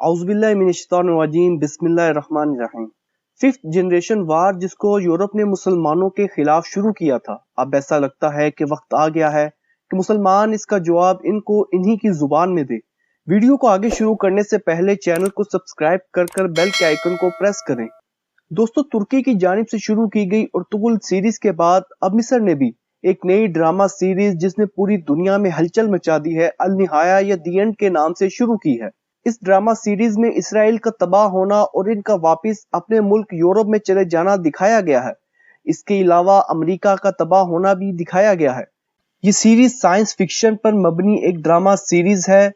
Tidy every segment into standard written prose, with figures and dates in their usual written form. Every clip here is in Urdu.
اعوذ باللہ من الشیطان الرجیم بسم اللہ الرحمن الرحیم۔ ففتھ جنریشن وار جس کو یورپ نے مسلمانوں کے خلاف شروع کیا تھا، اب ایسا لگتا ہے کہ وقت آ گیا ہے کہ مسلمان اس کا جواب ان کو انہی کی زبان میں دے۔ ویڈیو کو آگے شروع کرنے سے پہلے چینل کو سبسکرائب کر بیل کے آئیکن کو پریس کریں۔ دوستو، ترکی کی جانب سے شروع کی گئی ارطغرل سیریز کے بعد اب مصر نے بھی ایک نئی ڈرامہ سیریز جس نے پوری دنیا میں ہلچل مچا دی ہے، النہایا یا دی اینڈ کے نام سے شروع کی ہے۔ اس ڈرامہ سیریز میں اسرائیل کا تباہ ہونا اور ان کا واپس اپنے ملک یورپ میں چلے جانا دکھایا گیا ہے۔ اس کے علاوہ امریکہ کا تباہ ہونا بھی دکھایا گیا ہے۔ یہ سیریز سائنس فکشن پر مبنی ایک ڈرامہ سیریز ہے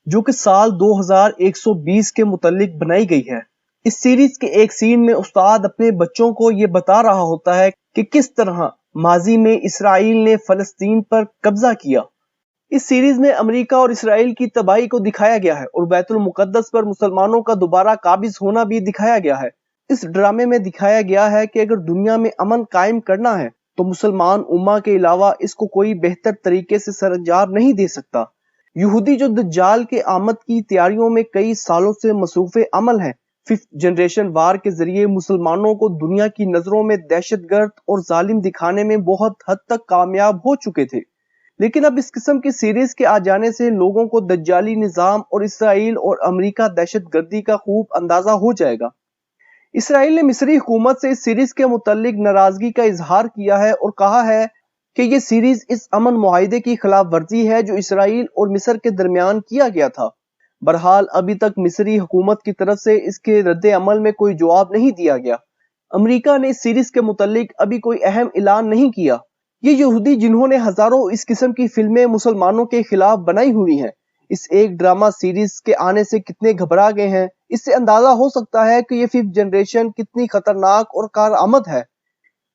جو کہ سال 2120 کے متعلق بنائی گئی ہے۔ اس سیریز کے ایک سین میں استاد اپنے بچوں کو یہ بتا رہا ہوتا ہے کہ کس طرح ماضی میں اسرائیل نے فلسطین پر قبضہ کیا۔ اس سیریز میں امریکہ اور اسرائیل کی تباہی کو دکھایا گیا ہے اور بیت المقدس پر مسلمانوں کا دوبارہ قابض ہونا بھی دکھایا گیا ہے۔ اس ڈرامے میں دکھایا گیا ہے کہ اگر دنیا میں امن قائم کرنا ہے تو مسلمان امہ کے علاوہ اس کو کوئی بہتر طریقے سے سر انجام نہیں دے سکتا۔ یہودی جو دجال کے آمد کی تیاریوں میں کئی سالوں سے مصروف عمل ہیں، ففتھ جنریشن وار کے ذریعے مسلمانوں کو دنیا کی نظروں میں دہشت گرد اور ظالم دکھانے میں بہت حد تک کامیاب ہو چکے تھے، لیکن اب اس قسم کی سیریز کے آ جانے سے لوگوں کو دجالی نظام اور اسرائیل اور امریکہ دہشت گردی کا خوب اندازہ ہو جائے گا۔ اسرائیل نے مصری حکومت سے اس سیریز کے متعلق ناراضگی کا اظہار کیا ہے اور کہا ہے کہ یہ سیریز اس امن معاہدے کی خلاف ورزی ہے جو اسرائیل اور مصر کے درمیان کیا گیا تھا۔ بہرحال ابھی تک مصری حکومت کی طرف سے اس کے رد عمل میں کوئی جواب نہیں دیا گیا۔ امریکہ نے اس سیریز کے متعلق ابھی کوئی اہم اعلان نہیں کیا۔ یہ یہودی جنہوں نے ہزاروں اس قسم کی فلمیں مسلمانوں کے خلاف بنائی ہوئی ہیں، اس ایک ڈرامہ سیریز کے آنے سے کتنے گھبرا گئے ہیں، اس سے اندازہ ہو سکتا ہے کہ یہ ففتھ جنریشن کتنی خطرناک اور کارآمد ہے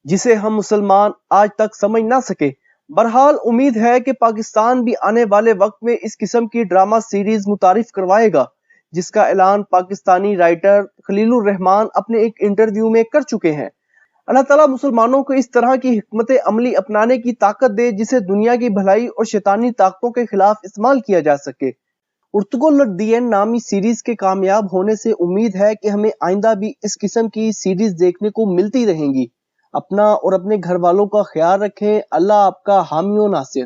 جسے ہم مسلمان آج تک سمجھ نہ سکے۔ بہرحال امید ہے کہ پاکستان بھی آنے والے وقت میں اس قسم کی ڈرامہ سیریز متعارف کروائے گا، جس کا اعلان پاکستانی رائٹر خلیل الرحمان اپنے ایک انٹرویو میں کر چکے ہیں۔ اللہ تعالیٰ مسلمانوں کو اس طرح کی حکمت عملی اپنانے کی طاقت دے جسے دنیا کی بھلائی اور شیطانی طاقتوں کے خلاف استعمال کیا جا سکے۔ ارطغرل دی اینڈ نامی سیریز کے کامیاب ہونے سے امید ہے کہ ہمیں آئندہ بھی اس قسم کی سیریز دیکھنے کو ملتی رہیں گی۔ اپنا اور اپنے گھر والوں کا خیال رکھیں۔ اللہ آپ کا حامی و ناصر۔